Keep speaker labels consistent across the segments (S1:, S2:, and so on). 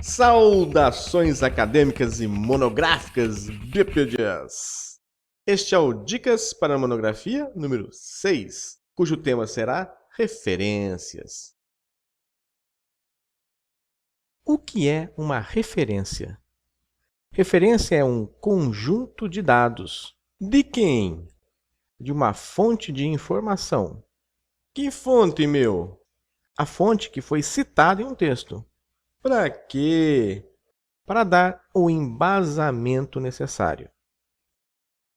S1: Saudações acadêmicas e monográficas bípedes! Este é o Dicas para a Monografia número 6, cujo tema será referências. O que é uma referência? Referência é um conjunto de dados. De quem? De uma fonte de informação. Que fonte, meu? A fonte que foi citada em um texto. Para quê? Para dar o embasamento necessário.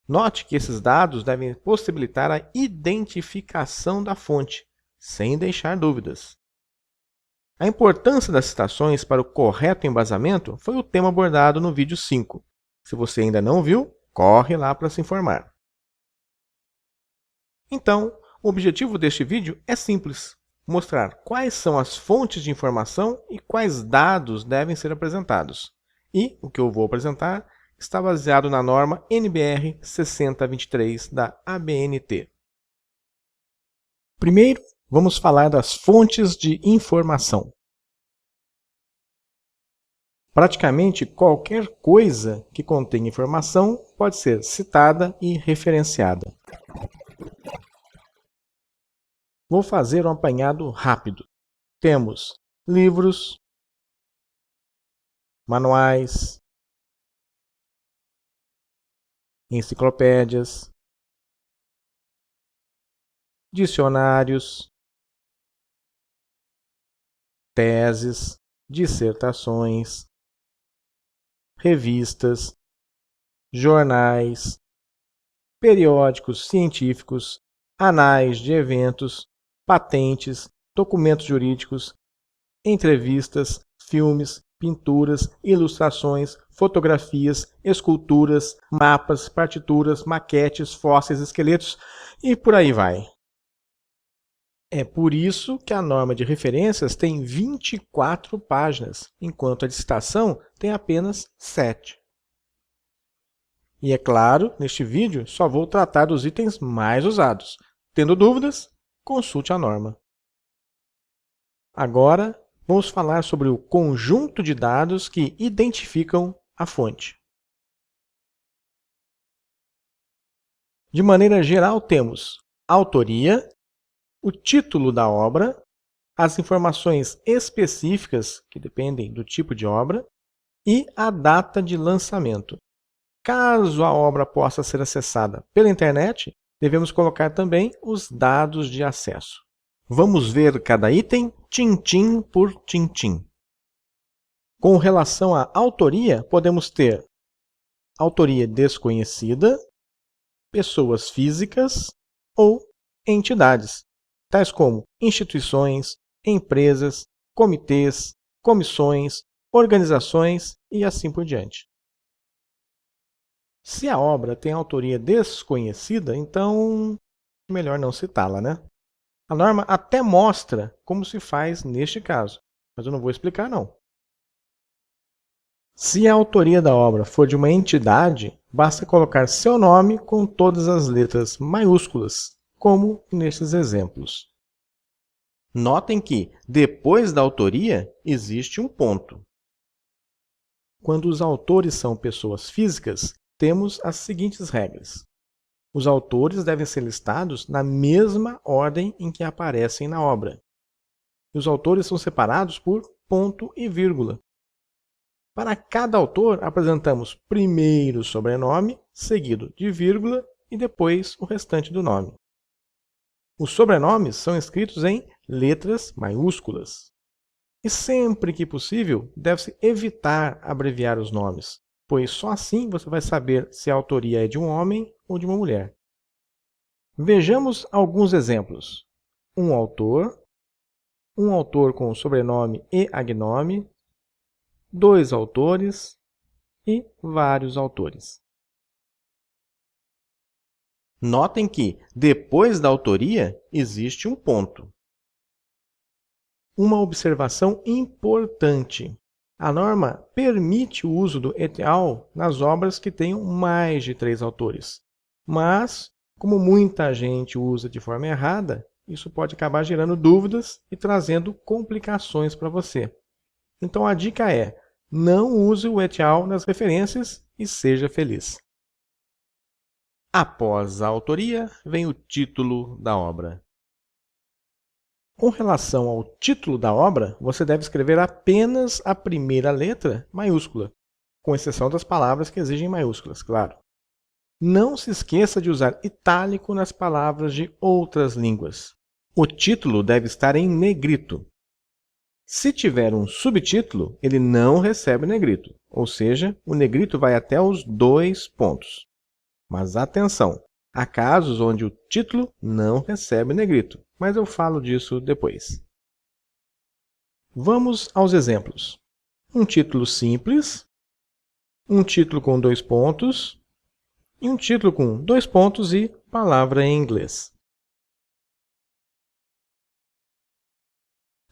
S1: Note que esses dados devem possibilitar a identificação da fonte, sem deixar dúvidas. A importância das citações para o correto embasamento foi o tema abordado no vídeo 5. Se você ainda não viu, corre lá para se informar. Então, o objetivo deste vídeo é simples: mostrar quais são as fontes de informação e quais dados devem ser apresentados. E o que eu vou apresentar está baseado na norma NBR 6023 da ABNT. Primeiro, vamos falar das fontes de informação. Praticamente qualquer coisa que contenha informação pode ser citada e referenciada. Vou fazer um apanhado rápido. Temos livros, manuais, enciclopédias, dicionários, teses, dissertações, revistas, jornais, periódicos científicos, anais de eventos, patentes, documentos jurídicos, entrevistas, filmes, pinturas, ilustrações, fotografias, esculturas, mapas, partituras, maquetes, fósseis, esqueletos e por aí vai. É por isso que a norma de referências tem 24 páginas, enquanto a de citação tem apenas 7. E é claro, neste vídeo só vou tratar dos itens mais usados. Tendo dúvidas, consulte a norma. Agora, vamos falar sobre o conjunto de dados que identificam a fonte. De maneira geral, temos autoria, o título da obra, as informações específicas, que dependem do tipo de obra, e a data de lançamento. Caso a obra possa ser acessada pela internet, devemos colocar também os dados de acesso. Vamos ver cada item, tintim por tintim. Com relação à autoria, podemos ter autoria desconhecida, pessoas físicas ou entidades, tais como instituições, empresas, comitês, comissões, organizações e assim por diante. Se a obra tem autoria desconhecida, então é melhor não citá-la, né? A norma até mostra como se faz neste caso, mas eu não vou explicar não. Se a autoria da obra for de uma entidade, basta colocar seu nome com todas as letras maiúsculas, como nestes exemplos. Notem que, depois da autoria, existe um ponto. Quando os autores são pessoas físicas, temos as seguintes regras. Os autores devem ser listados na mesma ordem em que aparecem na obra. E os autores são separados por ponto e vírgula. Para cada autor, apresentamos primeiro o sobrenome, seguido de vírgula e depois o restante do nome. Os sobrenomes são escritos em letras maiúsculas. E sempre que possível, deve-se evitar abreviar os nomes, pois só assim você vai saber se a autoria é de um homem ou de uma mulher. Vejamos alguns exemplos. Um autor com sobrenome e agnome, 2 autores e vários autores. Notem que, depois da autoria, existe um ponto. Uma observação importante. A norma permite o uso do et al. Nas obras que tenham mais de 3 autores. Mas, como muita gente usa de forma errada, isso pode acabar gerando dúvidas e trazendo complicações para você. Então a dica é: Não use o et al. Nas referências e seja feliz. Após a autoria, vem o título da obra. Com relação ao título da obra, você deve escrever apenas a primeira letra maiúscula, com exceção das palavras que exigem maiúsculas, claro. Não se esqueça de usar itálico nas palavras de outras línguas. O título deve estar em negrito. Se tiver um subtítulo, ele não recebe negrito, ou seja, o negrito vai até os 2 pontos. Mas atenção, há casos onde o título não recebe negrito, mas eu falo disso depois. Vamos aos exemplos. Um título simples, um título com 2 pontos e um título com 2 pontos e palavra em inglês.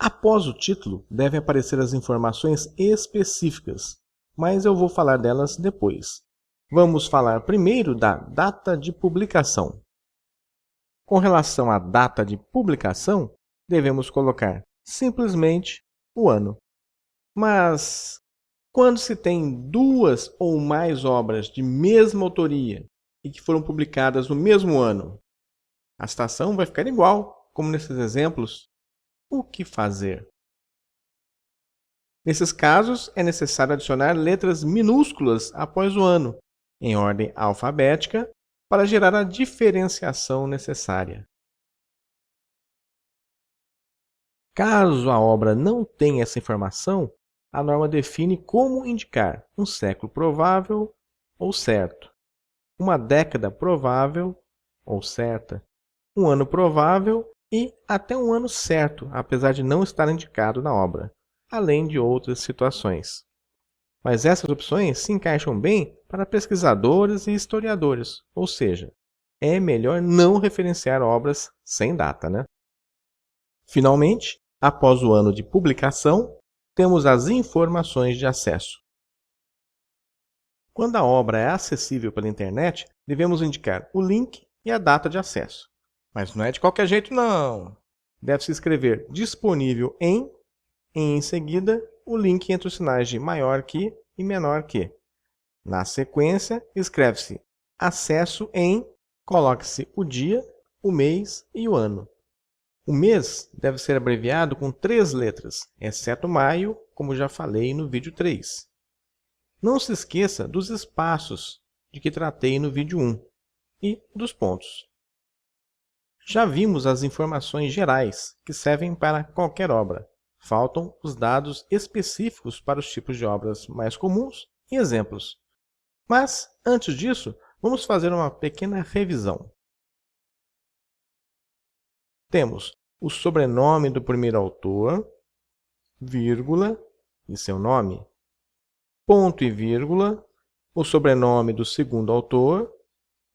S1: Após o título, devem aparecer as informações específicas, mas eu vou falar delas depois. Vamos falar primeiro da data de publicação. Com relação à data de publicação, devemos colocar simplesmente o ano. Mas, quando se tem 2 ou mais obras de mesma autoria e que foram publicadas no mesmo ano, a citação vai ficar igual, como nesses exemplos. O que fazer? Nesses casos, é necessário adicionar letras minúsculas após o ano, em ordem alfabética, para gerar a diferenciação necessária. Caso a obra não tenha essa informação, a norma define como indicar um século provável ou certo, uma década provável ou certa, um ano provável e até um ano certo, apesar de não estar indicado na obra, além de outras situações. Mas essas opções se encaixam bem para pesquisadores e historiadores, ou seja, é melhor não referenciar obras sem data, né? Finalmente, após o ano de publicação, temos as informações de acesso. Quando a obra é acessível pela internet, devemos indicar o link e a data de acesso. Mas não é de qualquer jeito, não! Deve-se escrever disponível em e, em seguida, o link entre os sinais de maior que e menor que. Na sequência, escreve-se acesso em, coloque-se o dia, o mês e o ano. O mês deve ser abreviado com 3 letras, exceto maio, como já falei no vídeo 3. Não se esqueça dos espaços, de que tratei no vídeo 1, e dos pontos. Já vimos as informações gerais, que servem para qualquer obra. Faltam os dados específicos para os tipos de obras mais comuns e exemplos. Mas, antes disso, vamos fazer uma pequena revisão. Temos o sobrenome do primeiro autor, vírgula e seu nome, ponto e vírgula, o sobrenome do segundo autor,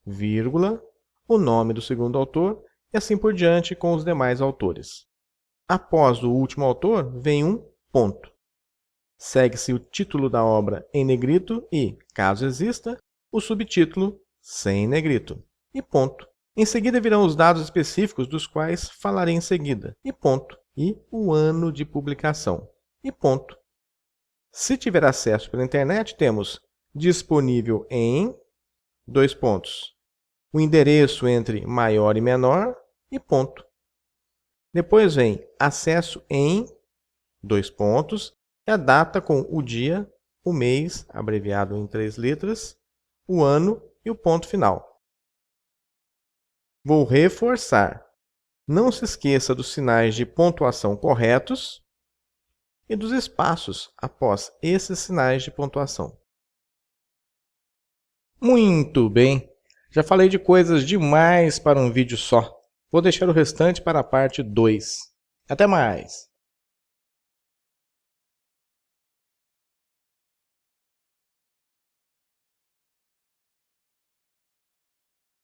S1: vírgula, o nome do segundo autor e assim por diante com os demais autores. Após o último autor, vem um ponto. Segue-se o título da obra em negrito e, caso exista, o subtítulo sem negrito. E ponto. Em seguida virão os dados específicos dos quais falarei em seguida. E ponto. E o ano de publicação. E ponto. Se tiver acesso pela internet, temos disponível em, 2 pontos. O endereço entre maior e menor e ponto. Depois vem acesso em, 2 pontos, e a data com o dia, o mês, abreviado em 3 letras, o ano e o ponto final. Vou reforçar. Não se esqueça dos sinais de pontuação corretos e dos espaços após esses sinais de pontuação. Muito bem! Já falei de coisas demais para um vídeo só. Vou deixar o restante para a parte 2. Até mais!